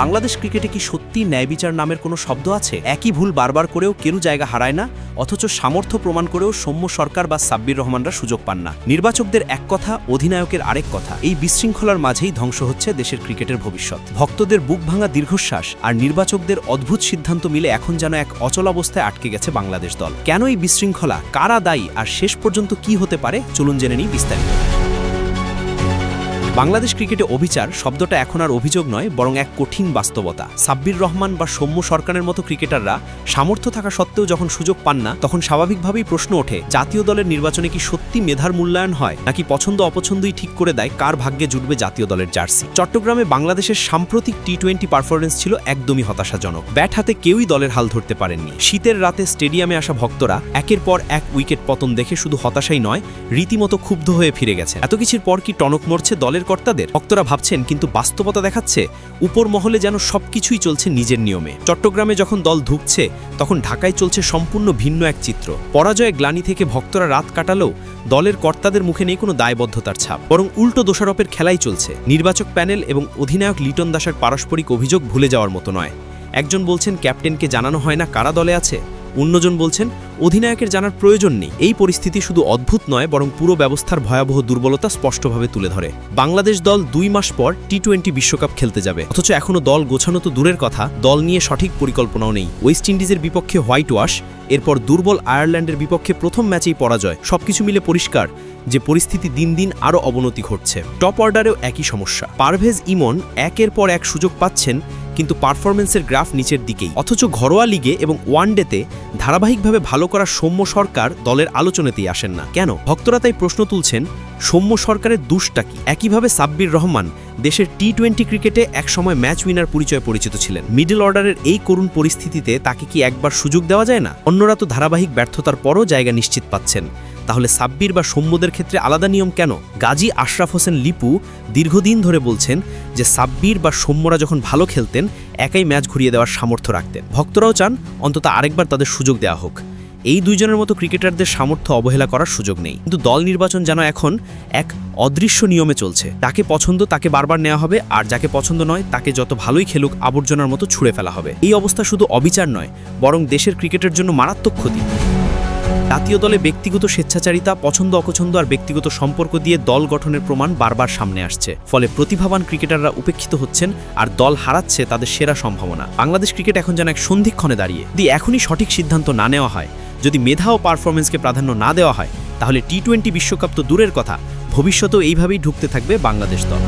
বাংলাদেশ ক্রিকেটে কি সত্যি ন্যায় বিচার নামের কোনো শব্দ আছে? একই ভুল বারবার করেও কেউ জায়গা হারায় না, অথচ সামর্থ্য প্রমাণ করেও সৌম্য সরকার বা সাব্বির রহমানরা সুযোগ পান না। নির্বাচকদের এক কথা, অধিনায়কের আরেক কথা। এই বিশৃঙ্খলার মাঝেই ধ্বংস হচ্ছে দেশের ক্রিকেটের ভবিষ্যৎ। ভক্তদের বুক ভাঙা দীর্ঘশ্বাস আর নির্বাচকদের অদ্ভুত সিদ্ধান্ত মিলে এখন যেন এক অচল অবস্থায় আটকে গেছে বাংলাদেশ দল। কেন এই বিশৃঙ্খলা, কারা দায়ী আর শেষ পর্যন্ত কি হতে পারে, চলুন জেনে নিই বিস্তারিত। বাংলাদেশ ক্রিকেটে অবিচার শব্দটা এখন আর অভিযোগ নয়, বরং এক কঠিন বাস্তবতা। সাব্বির রহমান বা সৌম্য সরকারের মতো ক্রিকেটাররা সামর্থ্য থাকা সত্ত্বেও যখন সুযোগ পান না, তখন স্বাভাবিকভাবেই প্রশ্ন ওঠে, জাতীয় দলের নির্বাচনে কি সত্যি মেধার মূল্যায়ন হয়, নাকি পছন্দ অপছন্দই ঠিক করে দেয় কার ভাগ্যে জুটবে জাতীয় দলের জার্সি? চট্টগ্রামে বাংলাদেশের সাম্প্রতিক টি-20 পারফরমেন্স ছিল একদমই হতাশাজনক। ব্যাট হাতে কেউই দলের হাল ধরতে পারেননি। শীতের রাতে স্টেডিয়ামে আসা ভক্তরা একের পর এক উইকেট পতন দেখে শুধু হতাশাই নয়, রীতিমতো ক্ষুব্ধ হয়ে ফিরে গেছে। এত কিছুর পর কি টনক মরছে দলের কর্তাদের? ভক্তরা ভাবছেন, কিন্তু বাস্তবতা দেখাচ্ছে উপর মহলে যেন সবকিছুই চলছে নিজের নিয়মে। চট্টগ্রামে যখন দল ঢুকছে, তখন ঢাকায় চলছে সম্পূর্ণ ভিন্ন এক চিত্র। পরাজয়ে গ্লানি থেকে ভক্তরা রাত কাটালেও দলের কর্তাদের মুখে নেই কোনো দায়বদ্ধতার ছাপ, বরং উল্টো দোষারোপের খেলাই চলছে। নির্বাচক প্যানেল এবং অধিনায়ক লিটন দাসের পারস্পরিক অভিযোগ ভুলে যাওয়ার মতো নয়। একজন বলছেন ক্যাপ্টেনকে জানানো হয় না কারা দলে আছে, অন্যজন বলছেন অধিনায়কের জানার প্রয়োজন নেই। এই পরিস্থিতি শুধু অদ্ভুত নয়, বরং পুরো ব্যবস্থার ভয়াবহ দুর্বলতা স্পষ্টভাবে তুলে ধরে। বাংলাদেশ দল 2 মাস পর টি-20 বিশ্বকাপ খেলতে যাবে, অথচ এখনও দল গোছানো তো দূরের কথা, দল নিয়ে সঠিক পরিকল্পনাও নেই। ওয়েস্ট ইন্ডিজের বিপক্ষে হোয়াইট ওয়াশ, এরপর দুর্বল আয়ারল্যান্ডের বিপক্ষে প্রথম ম্যাচেই পরাজয়। সবকিছু মিলে পরিষ্কার যে পরিস্থিতি দিন দিন আরও অবনতি ঘটছে। টপ অর্ডারেও একই সমস্যা। পারভেজ ইমন একের পর এক সুযোগ পাচ্ছেন, কিন্তু পারফরমেন্সের গ্রাফ নিচের দিকেই। অথচ ঘরোয়া লিগে এবং ওয়ানডেতে ধারাবাহিকভাবে ভালো করা সৌম্য সরকার দলের আলোচনাতেই আসেন না। কেন? ভক্তরা তাই প্রশ্ন তুলছেন, সৌম্য সরকারের দোষটা কি? একইভাবে সাব্বির রহমান দেশের টি-20 ক্রিকেটে একসময় ম্যাচ উইনার পরিচয়ে পরিচিত ছিলেন। মিডল অর্ডারের এই করুণ পরিস্থিতিতে তাকে কি একবার সুযোগ দেওয়া যায় না? অন্যরা তো ধারাবাহিক ব্যর্থতার পরও জায়গা নিশ্চিত পাচ্ছেন, তাহলে সাব্বির বা সৌম্যদের ক্ষেত্রে আলাদা নিয়ম কেন? গাজী আশরাফ হোসেন লিপু দীর্ঘদিন ধরে বলছেন যে সাব্বির বা সৌম্যরা যখন ভালো খেলতেন, একাই ম্যাচ ঘুরিয়ে দেওয়ার সামর্থ্য রাখতেন। ভক্তরাও চান অন্তত আরেকবার তাদের সুযোগ দেওয়া হোক। এই দুইজনের মতো ক্রিকেটারদের সামর্থ্য অবহেলা করার সুযোগ নেই। কিন্তু দল নির্বাচন যেন এখন এক অদৃশ্য নিয়মে চলছে। তাকে পছন্দ তাকে বারবার নেওয়া হবে, আর যাকে পছন্দ নয় তাকে যত ভালোই খেলুক আবর্জনার মতো ছুঁড়ে ফেলা হবে। এই অবস্থা শুধু অবিচার নয়, বরং দেশের ক্রিকেটের জন্য মারাত্মক ক্ষতি। জাতীয় দলে ব্যক্তিগত স্বেচ্ছাচারিতা, পছন্দ অপছন্দ আর ব্যক্তিগত সম্পর্ক দিয়ে দল গঠনের প্রমাণ বারবার সামনে আসছে। ফলে প্রতিভাবান ক্রিকেটাররা উপেক্ষিত হচ্ছেন আর দল হারাচ্ছে তাদের সেরা সম্ভাবনা। বাংলাদেশ ক্রিকেট এখন যেন এক সন্ধিক্ষণে দাঁড়িয়ে। যদি এখনই সঠিক সিদ্ধান্ত না নেওয়া হয়, যদি মেধা ও পারফরমেন্সকে প্রাধান্য না দেওয়া হয়, তাহলে টি-20 বিশ্বকাপ তো দূরের কথা, ভবিষ্যতেও এইভাবেই ঢুকতে থাকবে বাংলাদেশ দল।